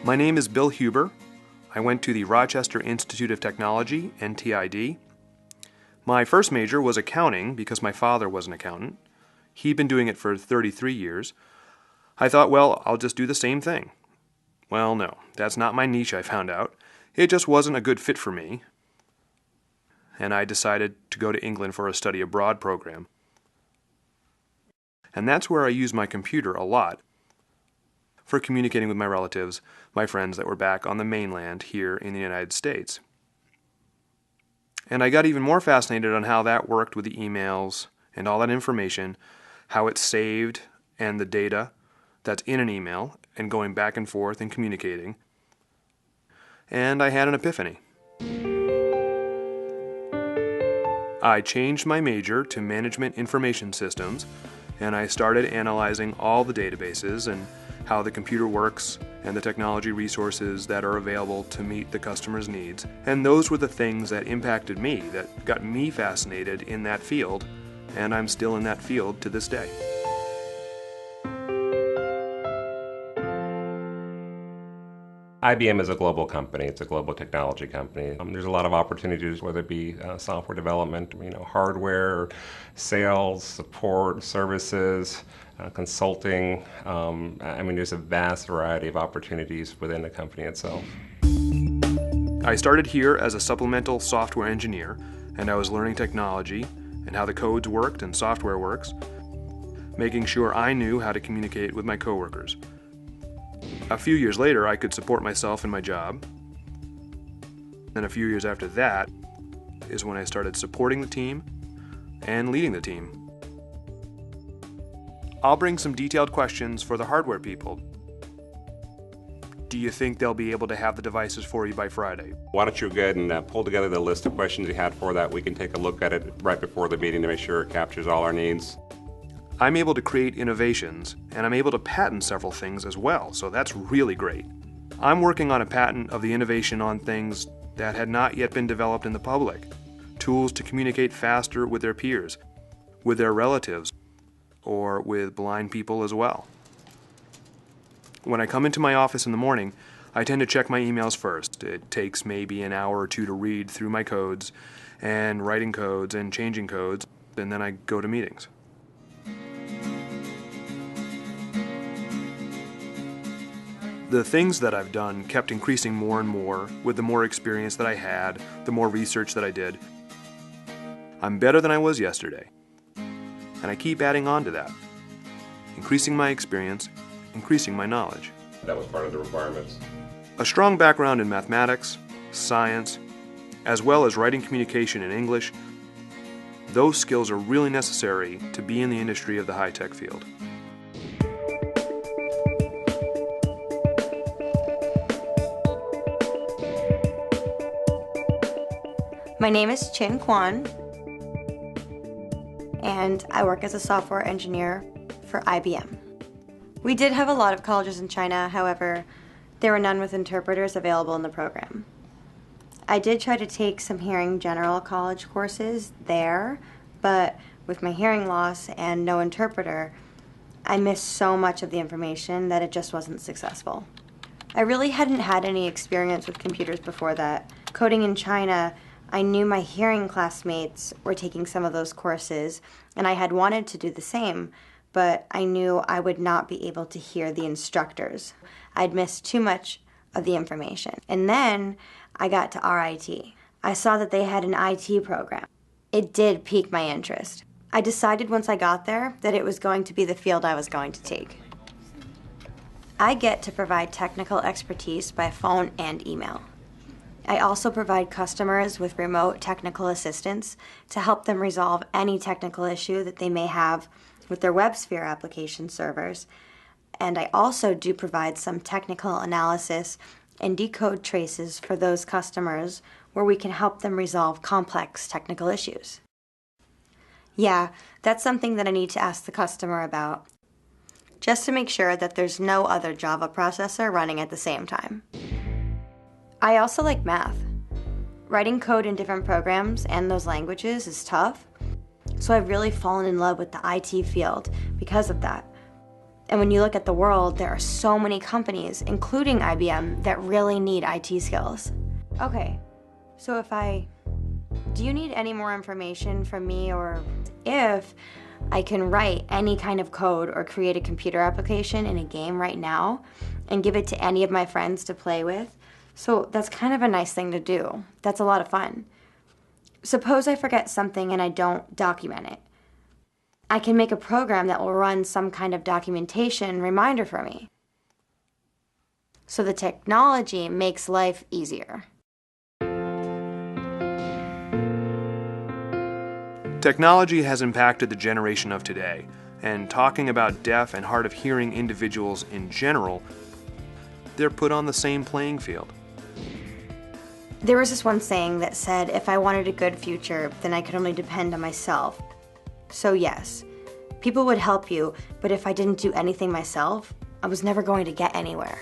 My name is Bill Huber. I went to the Rochester Institute of Technology, NTID. My first major was accounting because my father was an accountant. He'd been doing it for 33 years. I thought, well, I'll just do the same thing. Well, no, that's not my niche, I found out. It just wasn't a good fit for me. And I decided to go to England for a study abroad program. And that's where I used my computer a lot for communicating with my relatives, my friends that were back on the mainland here in the United States. And I got even more fascinated on how that worked with the emails and all that information, how it's saved and the data that's in an email and going back and forth and communicating. And I had an epiphany. I changed my major to Management Information Systems, and I started analyzing all the databases and how the computer works and the technology resources that are available to meet the customer's needs. And those were the things that impacted me, that got me fascinated in that field, and I'm still in that field to this day. IBM is a global company. It's a global technology company. There's a lot of opportunities, whether it be software development, hardware, sales, support, services, consulting. There's a vast variety of opportunities within the company itself. I started here as a supplemental software engineer, and I was learning technology and how the codes worked and software works, making sure I knew how to communicate with my coworkers. A few years later, I could support myself in my job. Then a few years after that is when I started supporting the team and leading the team. I'll bring some detailed questions for the hardware people. Do you think they'll be able to have the devices for you by Friday? Why don't you go ahead and pull together the list of questions you had for that. We can take a look at it right before the meeting to make sure it captures all our needs. I'm able to create innovations, and I'm able to patent several things as well, so that's really great. I'm working on a patent of the innovation on things that had not yet been developed in the public. Tools to communicate faster with their peers, with their relatives, or with blind people as well. When I come into my office in the morning, I tend to check my emails first. It takes maybe an hour or two to read through my codes, and writing codes and changing codes, and then I go to meetings. The things that I've done kept increasing more and more with the more experience that I had, the more research that I did. I'm better than I was yesterday, and I keep adding on to that, increasing my experience, increasing my knowledge. That was part of the requirements. A strong background in mathematics, science, as well as writing communication in English, those skills are really necessary to be in the industry of the high-tech field. My name is Chin Kwan, and I work as a software engineer for IBM. We did have a lot of colleges in China, however, there were none with interpreters available in the program. I did try to take some hearing general college courses there, but with my hearing loss and no interpreter, I missed so much of the information that it just wasn't successful. I really hadn't had any experience with computers before that. Coding in China, I knew my hearing classmates were taking some of those courses, and I had wanted to do the same, but I knew I would not be able to hear the instructors. I'd missed too much of the information. And then I got to RIT. I saw that they had an IT program. It did pique my interest. I decided once I got there that it was going to be the field I was going to take. I get to provide technical expertise by phone and email. I also provide customers with remote technical assistance to help them resolve any technical issue that they may have with their WebSphere application servers. And I also do provide some technical analysis and decode traces for those customers where we can help them resolve complex technical issues. Yeah, that's something that I need to ask the customer about, just to make sure that there's no other Java processor running at the same time. I also like math. Writing code in different programs and those languages is tough, so I've really fallen in love with the IT field because of that. And when you look at the world, there are so many companies, including IBM, that really need IT skills. Okay, so do you need any more information from me, or if I can write any kind of code or create a computer application in a game right now and give it to any of my friends to play with? So that's kind of a nice thing to do. That's a lot of fun. Suppose I forget something and I don't document it. I can make a program that will run some kind of documentation reminder for me. So the technology makes life easier. Technology has impacted the generation of today, and talking about deaf and hard of hearing individuals in general, they're put on the same playing field. There was this one saying that said, if I wanted a good future, then I could only depend on myself. So yes, people would help you, but if I didn't do anything myself, I was never going to get anywhere.